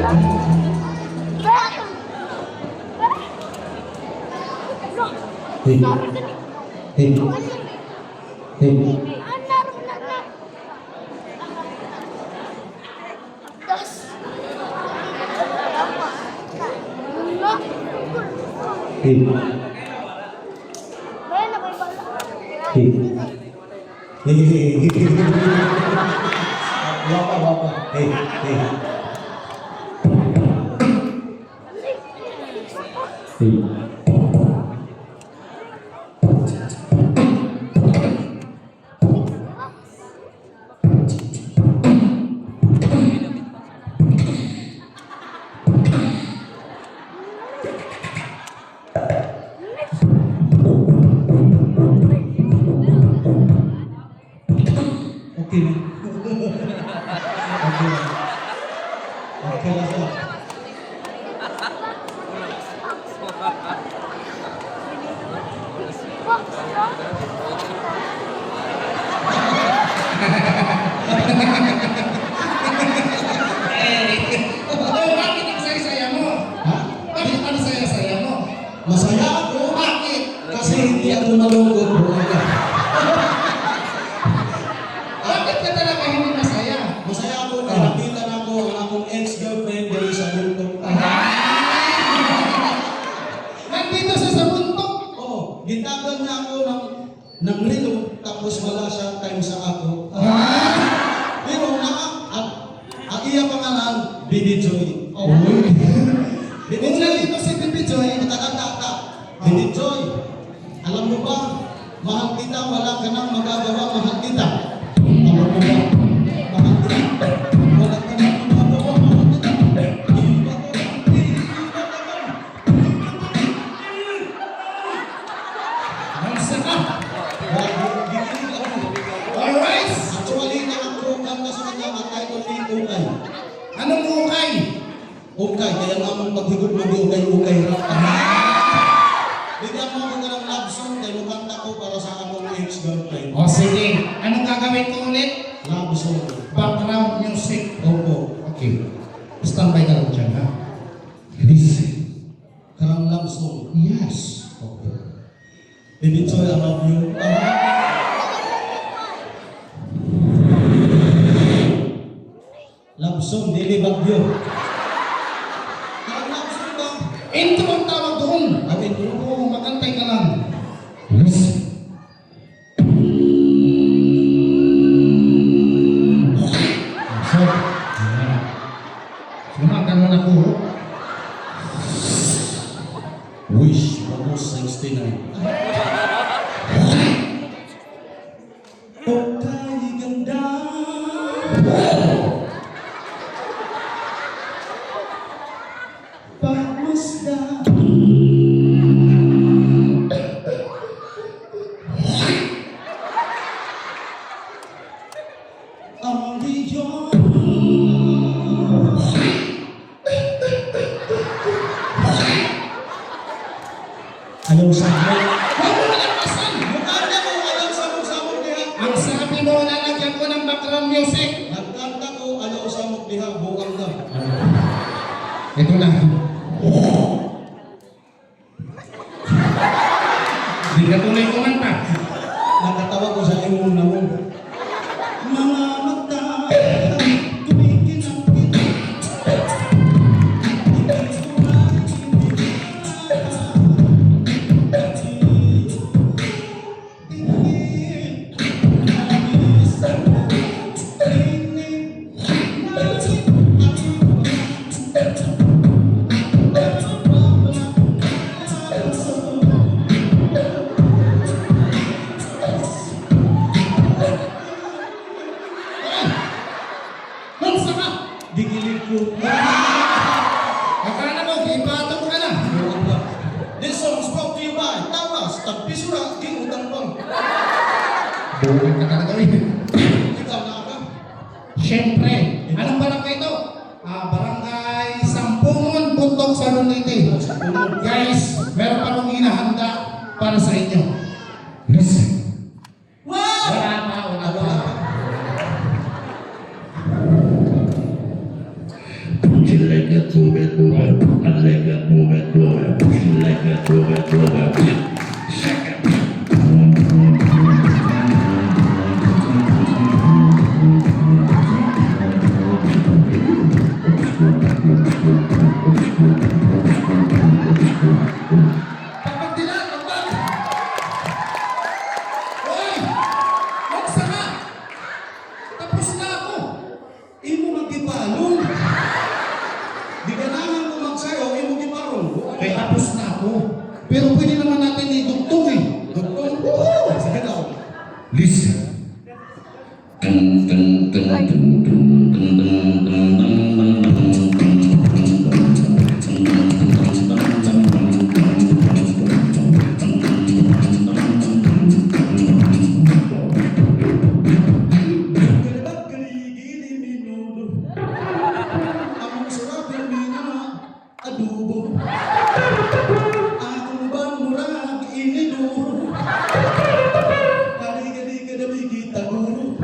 Hey. Hey. Hey. Hey. Hey. Hey. Wapa. Hey. Hey. Hey. Okay. Okay. Okay lang siya. Bakit ang saya-saya mo? Ha? Bakit ang saya-saya mo? Masaya ako. Bakit? Kasi hindi ako malungkot. Bakit ka talaga hindi masaya? Masaya ako. Nakapitan ako ang akong ex-girlfriend dahil sa bundok. Nandito sa sabuntok. Oo. Gitagan niya ako ng relo. Tapos wala siya time sa ako. Pero ang iya pangalan, Baby Joy. Oh. Baby Kung Joy. nandito si Bibi Joy, Baby Joy. Alam mo ba, mahal kita, wala ka nang magagawa, mahal kita. Alam mo ba, mahal kita, wala ka nang magagawa, mahal kita. Nasa ka. Gigilig ako. Alright. Actually, nakaprogram na sa kanya ang title ni Ukay. Anong ukay? Ukay, kaya naman paghigod mo di ukay-ukay rap. Bigyan mo ako ng love song dahil mukanta ko para sa akong ex-girlfriend. O sige, anong gagawin ko ulit? Love song. Background music. Opo. Okay. Standby ka lang dyan, ha? Please. Karang love song. Yes. Opo. Baby Joy, I love you. Love song, Dili Bagyo. Karang love song ba? Intro ang tawag doon. Atin ko. Oo, magantay ka lang. Yes. So, sumakan mo na ko. Wish, almost 69. Okay, ganda. Pagmasda. Ang diyon. Ayaw sa akin. Huwag mo nalagpasan. Mukanda ko, ayaw samok-samok diha. Ang sabi mo, lalagyan ko ng background music. Nagkanta ko, ayaw samok diha, bukang ka. Ito na. Hindi ka tuloy kumanta. Nakatawa ko sa imong namong. Mga mata, tumikinang kita. Hansa ka. Digilig ko. Akala mo, ipato mo ka na. This song is brought to you by Tawas, Tagpisura, King Utang Pang. Bukan ka talaga rin. Ikaw na ka. Siyempre, anong barangay ito? Barangay Sampungon, Puntok, Salonite. Guys, meron pa akong hinahanda para sa inyo. Listen. Wow! Wala pa. Would you like a move it, move it. I like that, move it, move it. You like that, move it, move it. Shake it. Pagpagdilan, pagpag! Hoy! Magsa ka! Tapos na ako! Imo magkibalong. Di ganahan ko magsayo, imo gibalong. Kaya tapos na ako. Pero pwede naman natin idugtong eh. Dugtong. Woo! Sige daw. Listen. Dun, dun, dun, dun, dun, dun, dun, dun, dun, dun, Kalibag kaligili minudo. Ang sarap ng minana, adobo. Akong bang murag inido. Kaliga-liga na bigita guro.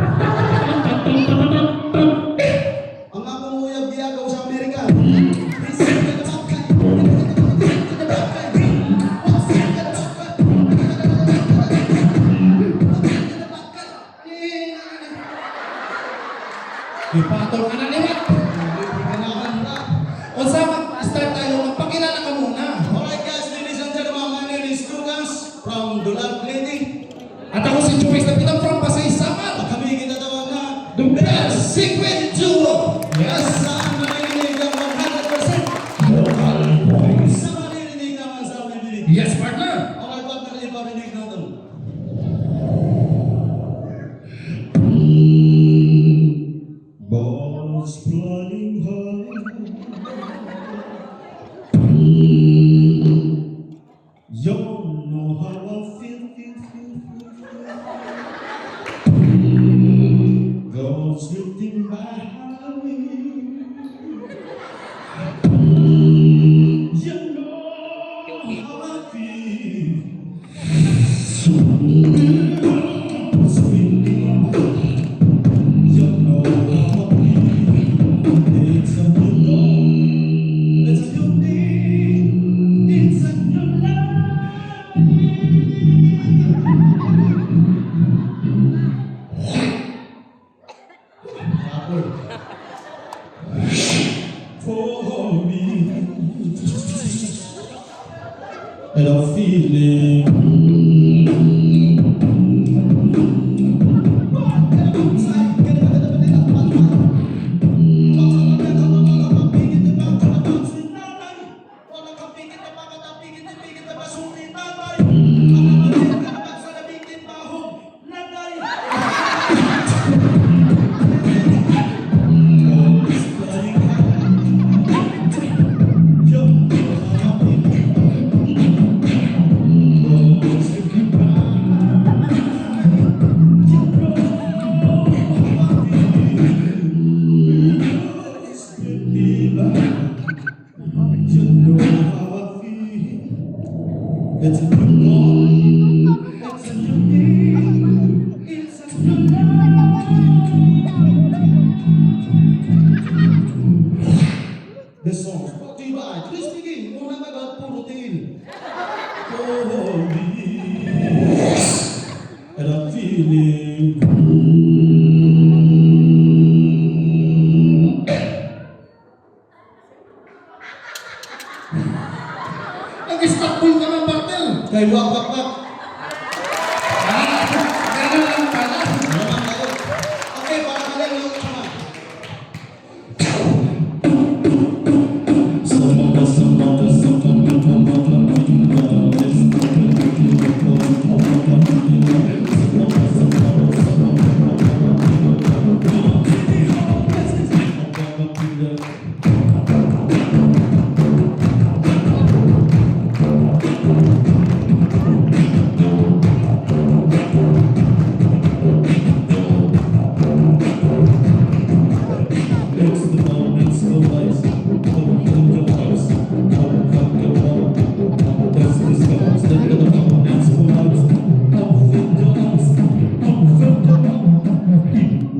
Ang akong uyab giyagaw sa Amerika. Ipatol ka na liwat! Ganahan na. O sa mag-start tayo, magpakilala ka muna. Alright guys, ladies and gentlemen, my name is Lucas from Dulag Lady. At ako si Joyce na pinang from Pasay Samar. At kami kinatawag na The best secret duo! Yes! saan maririnig ang 100%. Local boys. Sa maririnig naman sa bibilig. Yes, partner! Alright, ba't na rin parinig natin? Balls flying high. You know how I feel. Goes drifting by highway. You know how I feel. Sweet. You know how I feel. It's a new dawn. It's a new day. It's a new for me. And I'm feeling. It's a new dawn. It's a new day. It's a new life. This song is brought to you by Chris Begin, unang agad puro tiin. For me. And I'm feeling. Nag-istanbul ka ng partner! Kay Wak. Ganun lang pala. Naman tayo. Okay, para malang yung sama.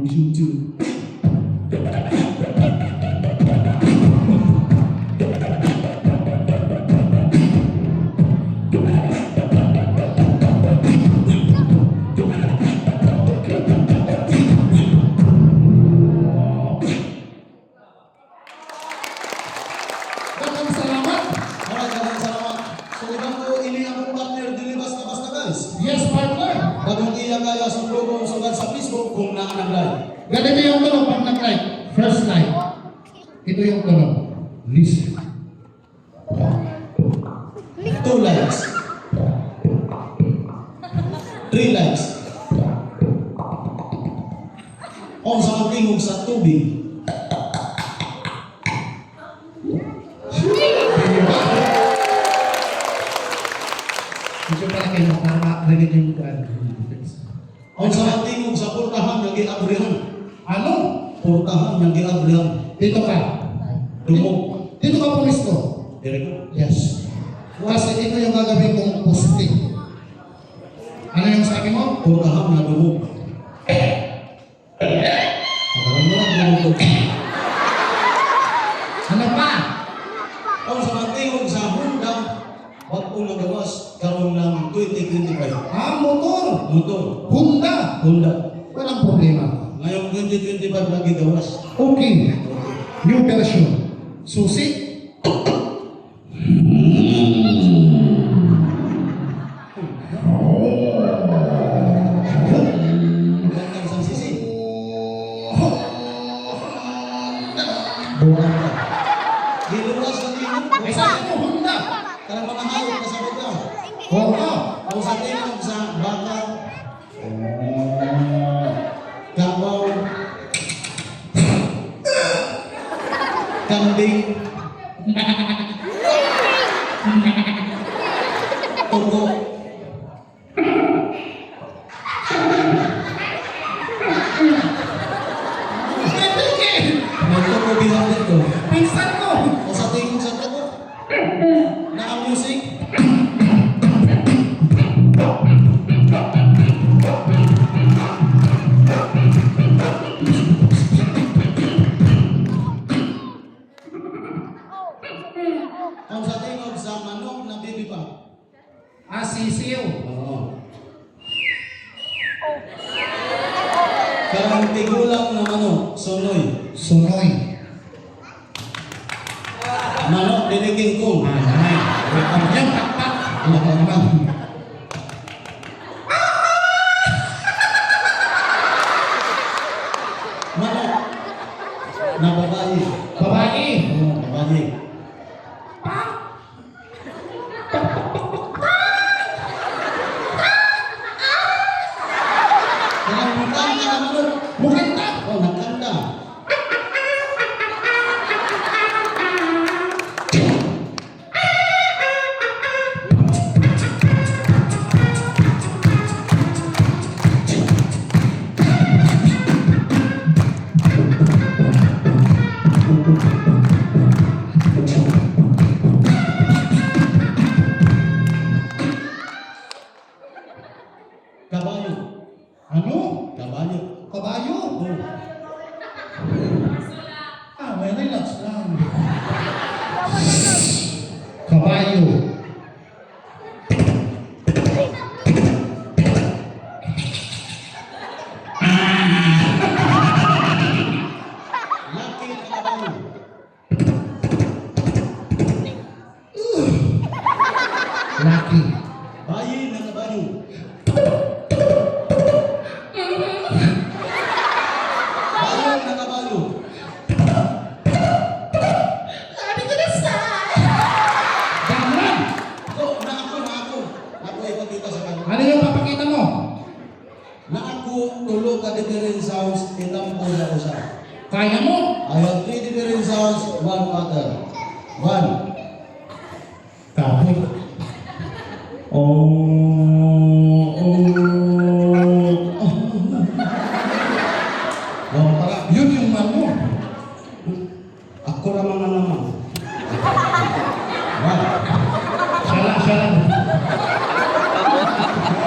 You do. kung sugat sa Facebook kung nag-live. Ganito yung tunog pag nag-like. First like. Ito yung tunog. Listen. 2 likes. 3 likes. Kung sa tingog sa tubig. Medyo pala kayo para marinig yung Kung sa tingog sa purtahan ng giabrihan. Ano? Purtahan ng giabrihan. Dito ka. Dumog. Dito ka pumisto. Direko. Yes. Kasi ito yung gagawin kong posting. Ano yung sabi mo? Purtahan na dumog. Pagkaroon mo lang dumog. Ano pa? Kung sa tingog sa Honda, wag po nagawas karoon ng 2025. Ah, motor. Motor. Honda. Honda. Walang problema. Ngayong 2025 lagi gawas. Okay. New version. Susi. Gantang sa sisi. Buwan. Diluwas na tingog. Ay, sabi mo, Honda. Karang mga hayop kasabot ka. Oo. Kung sa tingog sa baka, kabaw, kambing, tuko, may tuko bilang dito. Pinsan ko. O sa tingog sa tuko, na ang music, kung sa tingog sa manok na baby pa. Ah, sisiw. Oo. Karang tigulang na manok, sonoy. Sunoy. Manok, diniging kong. Ay. Yan, pakpak. Ano ka naman? Manok, na babae. Babae. Oo, babae. Karang mukanda na manok. Mukanta. Oh, nagkanda. Kabayo. Ano? Kabayo. Kabayo. Oh. Ah, may relax lang. Kabayo. Laki na kabayo. Laki. Bayi na kabayo. Bayo na kabayo. Ganun. Ako, na ako. Ako ipakita sa kanila. Ano yung papakita mo? Na ako tulo ka different sounds itampo na usa. Kaya mo? I have 3 different sounds, 1 pattern. 1. Kahoy. Oh.